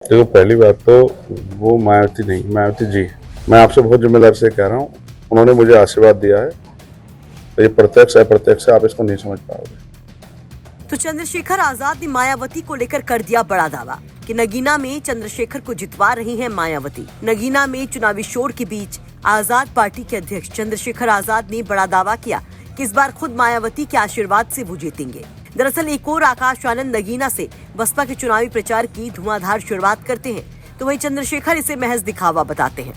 देखो, पहली बात तो वो मायावती नहीं, मायावती जी। मैं आपसे बहुत जिम्मेदारी से कह रहा हूँ, उन्होंने मुझे आशीर्वाद दिया है। तो ये प्रत्यक्ष अप्रत्यक्ष है, आप इसको नहीं समझ पाओगे। तो चंद्रशेखर आजाद ने मायावती को लेकर कर दिया बड़ा दावा कि नगीना में चंद्रशेखर को जितवा रही हैं मायावती। नगीना में चुनावी शोर के बीच आजाद पार्टी के अध्यक्ष चंद्रशेखर आजाद ने बड़ा दावा किया कि इस बार खुद मायावती के आशीर्वाद से वो जीतेंगे। दरअसल एक और आकाश आनंद नगीना से बसपा के चुनावी प्रचार की धुआंधार शुरुआत करते हैं, तो वहीं चंद्रशेखर इसे महज दिखावा बताते हैं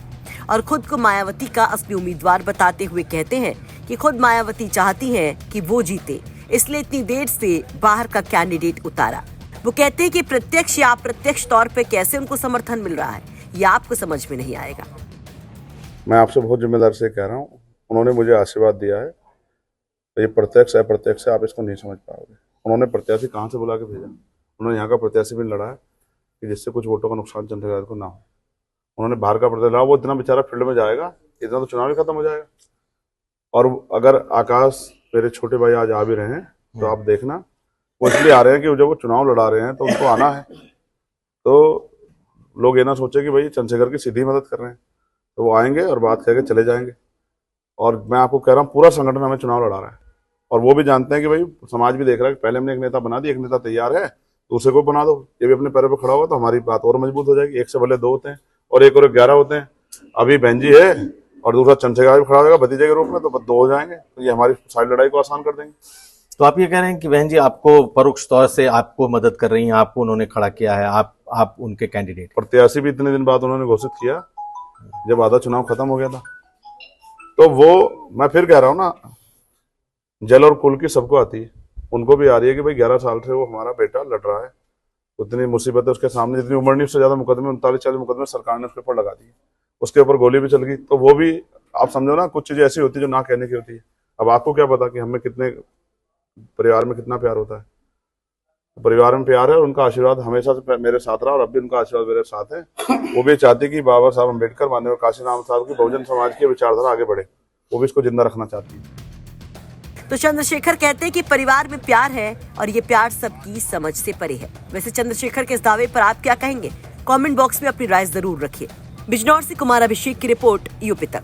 और खुद को मायावती का असली उम्मीदवार बताते हुए कहते हैं कि खुद मायावती चाहती हैं कि वो जीते, इसलिए इतनी देर से बाहर का कैंडिडेट उतारा। वो कहते हैं कि प्रत्यक्ष या अप्रत्यक्ष तौर पे कैसे उनको समर्थन मिल रहा है, ये आपको समझ में नहीं आएगा। मैं आपसे बहुत जिम्मेदारी से कह रहा हूँ, उन्होंने मुझे आशीर्वाद दिया है। तो ये प्रत्यक्ष अप्रत्यक्ष है, आप इसको नहीं समझ पाओगे। उन्होंने प्रत्याशी कहाँ से बुला के भेजा? उन्होंने यहाँ का प्रत्याशी भी लड़ा है कि जिससे कुछ वोटों का नुकसान चंद्रशेखर को ना हो। उन्होंने बाहर का प्रत्याशी लड़ा, वो इतना बेचारा फील्ड में जाएगा, इतना तो चुनाव ही खत्म हो जाएगा। और अगर आकाश मेरे छोटे भाई आज आ भी रहे हैं तो आप देखना, वो इसलिए आ रहे हैं कि जब वो चुनाव लड़ा रहे हैं तो उनको आना है। तो लोग ये ना सोचे कि भाई चंद्रशेखर की सीधी मदद कर रहे हैं, तो वो आएंगे और बात करके चले जाएंगे। और मैं आपको कह रहा हूँ, पूरा संगठन हमें चुनाव लड़ा रहा है और वो भी जानते हैं कि भाई समाज भी देख रहा है कि पहले हमने एक नेता बना दिया, एक नेता तैयार है, दूसरे को बना दो। ये भी अपने पैरों पर खड़ा हुआ तो हमारी बात और मजबूत हो जाएगी। एक से भले 2 होते हैं और एक 11 होते हैं। अभी बहन जी है और दूसरा चंद्रशेखर भी खड़ा होगा भतीजे के रूप में, तो 2 हो जाएंगे। तो ये हमारी सारी लड़ाई को आसान कर देंगे। तो आप ये कह रहे हैं कि बहन जी आपको परोक्ष तौर से आपको मदद कर रही हैं, आपको उन्होंने खड़ा किया है, आप उनके कैंडिडेट। प्रत्याशी भी इतने दिन बाद उन्होंने घोषित किया जब आधा चुनाव खत्म हो गया था। तो वो मैं फिर कह रहा हूँ ना, जल और कुल की सबको आती है, उनको भी आ रही है कि भाई 11 साल से वो हमारा बेटा लड़ रहा है, उतनी मुसीबत है उसके सामने, जितनी उम्र नहीं उससे ज्यादा मुकदमे 39-40 मुकदमे सरकार ने उसके ऊपर लगा दिए, उसके ऊपर गोली भी चल गई। तो वो भी आप समझो ना, कुछ चीजें ऐसी होती है जो ना कहने की होती है। अब आपको क्या पता कि हमें कितने परिवार में कितना प्यार होता है। तो परिवार में प्यार है और उनका आशीर्वाद हमेशा से मेरे साथ रहा और अब भी उनका आशीर्वाद मेरे साथ है। वो भी चाहती कि बाबा साहब अम्बेडकर, माननीय काशीराम साहब की बहुजन समाज की विचारधारा आगे बढ़े, वो भी इसको जिंदा रखना चाहती है। तो चंद्रशेखर कहते हैं कि परिवार में प्यार है और ये प्यार सबकी समझ से परे है। वैसे चंद्रशेखर के इस दावे पर आप क्या कहेंगे? कमेंट बॉक्स में अपनी राय जरूर रखिए। बिजनौर से कुमार अभिषेक की रिपोर्ट, यूपी तक।